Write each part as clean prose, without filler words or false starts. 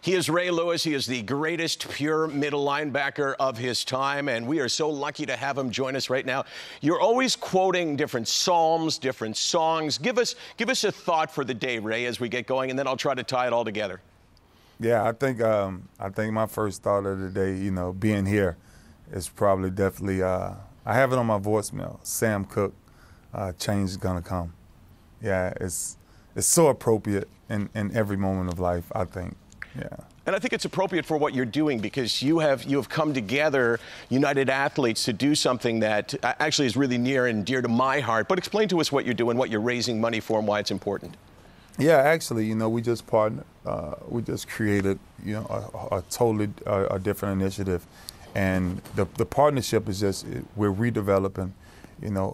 He is Ray Lewis. He is the greatest pure middle linebacker of his time, and we are so lucky to have him join us right now. You're always quoting different psalms, different songs. Give us a thought for the day, Ray, as we get going, and then I'll try to tie it all together. Yeah, I think my first thought of the day, being here, is probably definitely. I have it on my voicemail. Sam Cooke, change is gonna come. Yeah, it's so appropriate in every moment of life, I think. Yeah. And I think it's appropriate for what you're doing, because you have come together, United Athletes, to do something that actually is really near and dear to my heart. But explain to us what you're doing, what you're raising money for, and why it's important. Yeah, actually, we just partnered. We just created, a totally different initiative, and the partnership is just we're redeveloping,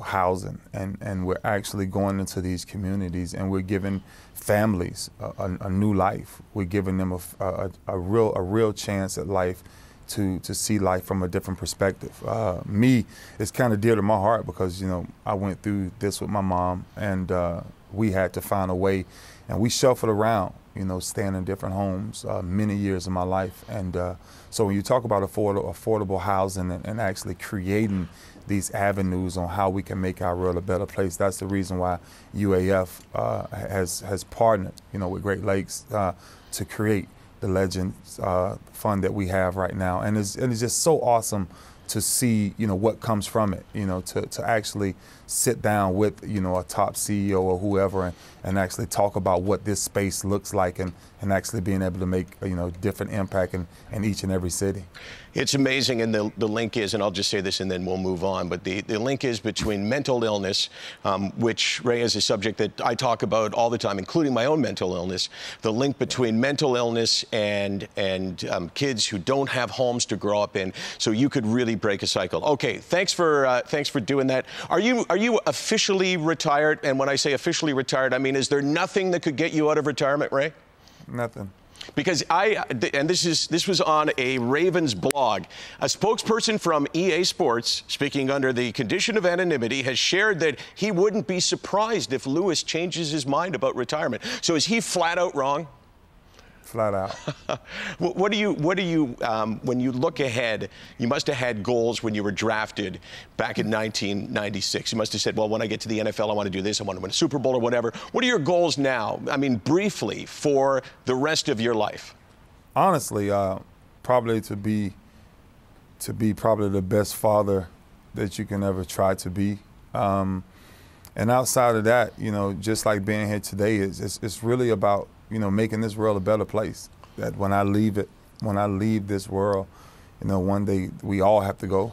housing, and we're actually going into these communities, and we're giving families a new life. We're giving them a real chance at life, to see life from a different perspective. Me, it's kind of dear to my heart because I went through this with my mom, and we had to find a way, and we shuffled around, staying in different homes many years of my life. And so when you talk about affordable housing and actually creating these avenues on how we can make our world a better place, that's the reason why UAF has partnered, with Great Lakes to create the Legends Fund that we have right now. And it's just so awesome to see, what comes from it, to actually sit down with, a top CEO or whoever and actually talk about what this space looks like and actually being able to make, different impact in each and every city. It's amazing, and the link is, and I'll just say this and then we'll move on, but the link is between mental illness, which, Ray, is a subject that I talk about all the time, including my own mental illness, the link between mental illness and kids who don't have homes to grow up in, so you could really break a cycle. Okay, thanks for doing that. Are you officially retired? And when I say officially retired, I mean, is there nothing that could get you out of retirement, Ray? Nothing. Because this was on a Ravens blog. A spokesperson from EA Sports, speaking under the condition of anonymity, has shared that he wouldn't be surprised if Lewis changes his mind about retirement. So is he flat out wrong? Flat out. What do you when you look ahead, you must have had goals when you were drafted back in 1996. You must have said, well, when I get to the NFL, I want to do this, I want to win a Super Bowl or whatever. What are your goals now? I mean, briefly, for the rest of your life. Honestly, probably to be probably the best father that you can ever try to be. And outside of that, just like being here today, it's really about making this world a better place. That when I leave this world, one day we all have to go.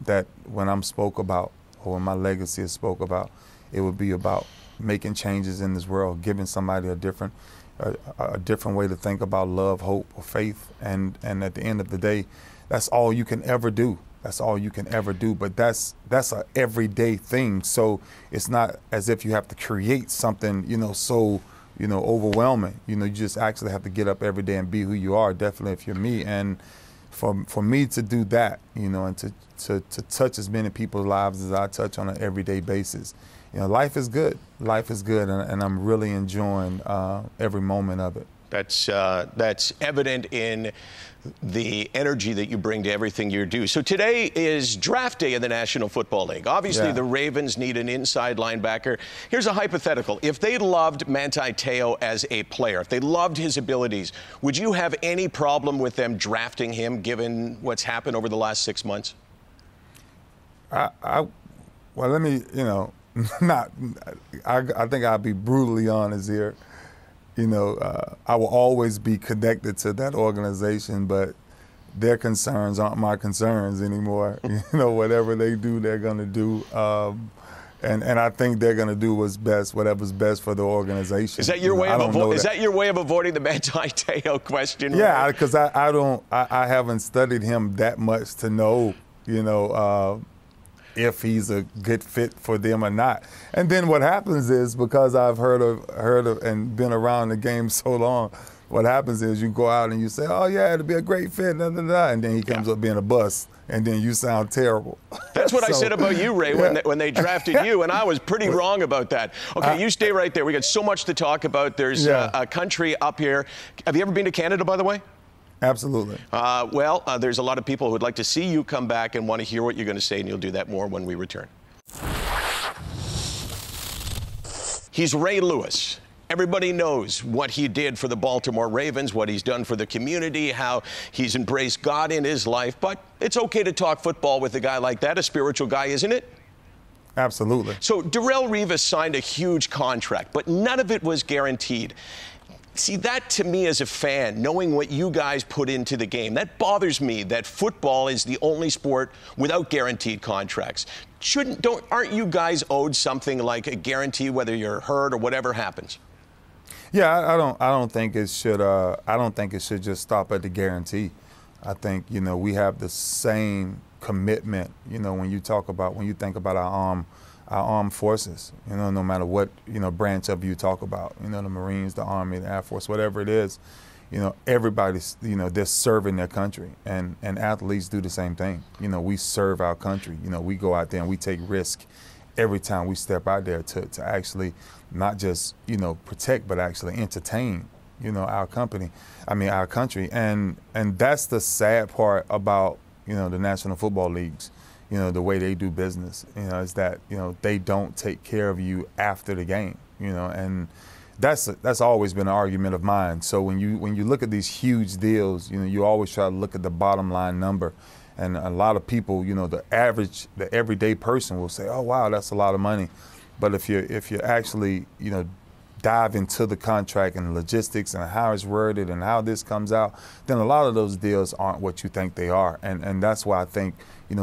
That when I'm spoke about, or when my legacy is spoke about, it would be about making changes in this world, giving somebody a different way to think about love, hope, or faith. And at the end of the day, that's all you can ever do. That's all you can ever do. But that's an everyday thing. So it's not as if you have to create something, so overwhelming. You just actually have to get up every day and be who you are, definitely if you're me. And for me to do that, and to touch as many people's lives as I touch on an everyday basis, life is good. Life is good, and I'm really enjoying every moment of it. That's evident in the energy that you bring to everything you do. So today is draft day in the National Football League. Obviously, The Ravens need an inside linebacker. Here's a hypothetical. If they loved Manti Te'o as a player, if they loved his abilities, would you have any problem with them drafting him, given what's happened over the last 6 months? Well, let me, I think I'll be brutally honest here. I will always be connected to that organization, but their concerns aren't my concerns anymore. Whatever they do, they're going to do. And I think they're going to do whatever's best for the organization. Is that your way of avoiding the Manti Te'o question? Yeah, because I haven't studied him that much to know, if he's a good fit for them or not. And then what happens is, because I've heard of and been around the game so long, what happens is you go out and you say, oh, yeah, it'll be a great fit, da, da, da, and then he comes up being a bust, and then you sound terrible. That's what I said about you, Ray, when they drafted you, and I was pretty wrong about that. Okay, you stay right there. We got so much to talk about. There's a country up here. Have you ever been to Canada, by the way? Absolutely. There's a lot of people who would like to see you come back and want to hear what you're going to say, and you'll do that more when we return. He's Ray Lewis. Everybody knows what he did for the Baltimore Ravens, what he's done for the community, how he's embraced God in his life. But it's okay to talk football with a guy like that, a spiritual guy, isn't it? Absolutely. So Darrelle Revis signed a huge contract, but none of it was guaranteed. See, that to me as a fan, knowing what you guys put into the game, that bothers me that football is the only sport without guaranteed contracts. Aren't you guys owed something like a guarantee whether you're hurt or whatever happens? Yeah, I don't think it should. I don't think it should just stop at the guarantee. I think we have the same commitment. When you think about our armed forces, no matter what branch of you talk about, the Marines, the Army, the Air Force, whatever it is, everybody's they're serving their country, and athletes do the same thing. We serve our country. We go out there and we take risk every time we step out there to actually not just protect but actually entertain our country, and that's the sad part about the National Football Leagues. The way they do business, is that, they don't take care of you after the game, and that's always been an argument of mine. So when you look at these huge deals, you always try to look at the bottom line number, and a lot of people, the everyday person will say, oh, wow, that's a lot of money. But if you actually, dive into the contract and logistics and how it's worded and how this comes out, then a lot of those deals aren't what you think they are. And that's why I think,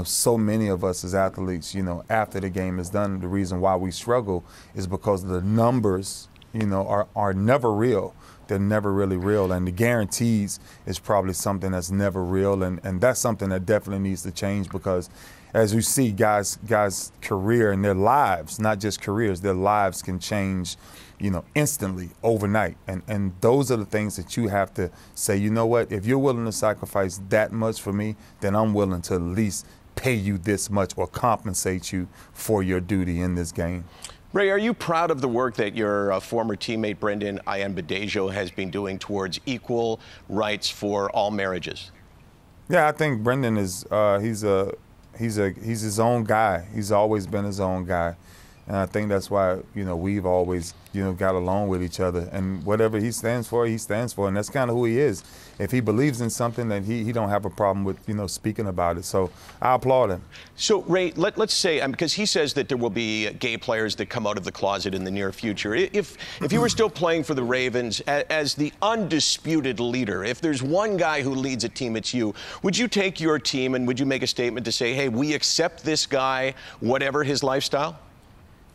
so many of us as athletes, after the game is done, the reason why we struggle is because the numbers, are never real. They're never really real. And the guarantees is probably something that's never real. And that's something that definitely needs to change, because as you see, guys' career and their lives, not just careers, their lives can change, instantly, overnight. And those are the things that you have to say, you know what, if you're willing to sacrifice that much for me, then I'm willing to at least pay you this much or compensate you for your duty in this game. Ray, are you proud of the work that your former teammate Brendan Ayanbadejo has been doing towards equal rights for all marriages? Yeah, I think Brendan is he's his own guy. He's always been his own guy. And I think that's why, we've always, got along with each other. And whatever he stands for, and that's kind of who he is. If he believes in something, then he don't have a problem with, speaking about it. So I applaud him. So, Ray, let's say, because he says that there will be gay players that come out of the closet in the near future. If you were still playing for the Ravens as the undisputed leader, if there's one guy who leads a team, it's you, would you take your team and would you make a statement to say, hey, we accept this guy, whatever his lifestyle?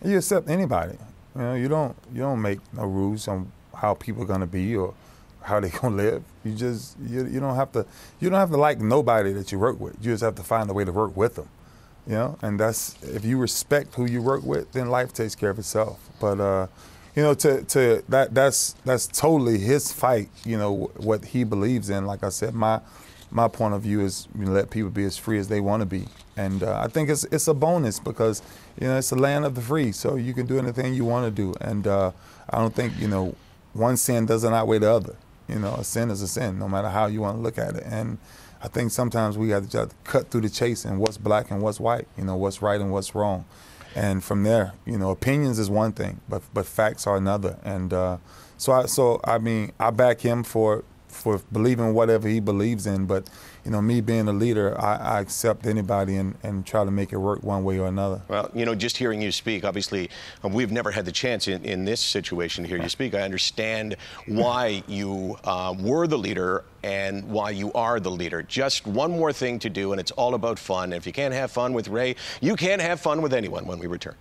You accept anybody. You don't make no rules on how people are going to be or how they're going to live. You don't have to like nobody that you work with. You just have to find a way to work with them. And that's, if you respect who you work with, then life takes care of itself. But that's totally his fight. What he believes in. Like I said, my point of view is let people be as free as they want to be. And I think it's a bonus because, it's the land of the free. So you can do anything you want to do. And I don't think, one sin doesn't outweigh the other. A sin is a sin, no matter how you want to look at it. And I think sometimes we have to just cut through the chase and what's black and what's white, what's right and what's wrong. And from there, opinions is one thing, but facts are another. And so I back him for believing whatever he believes in, but me being a leader, I accept anybody and try to make it work one way or another. Well, just hearing you speak, obviously, we've never had the chance in this situation to hear you speak. I understand why you were the leader and why you are the leader. Just one more thing to do, and it's all about fun. If you can't have fun with Ray, you can't have fun with anyone when we return.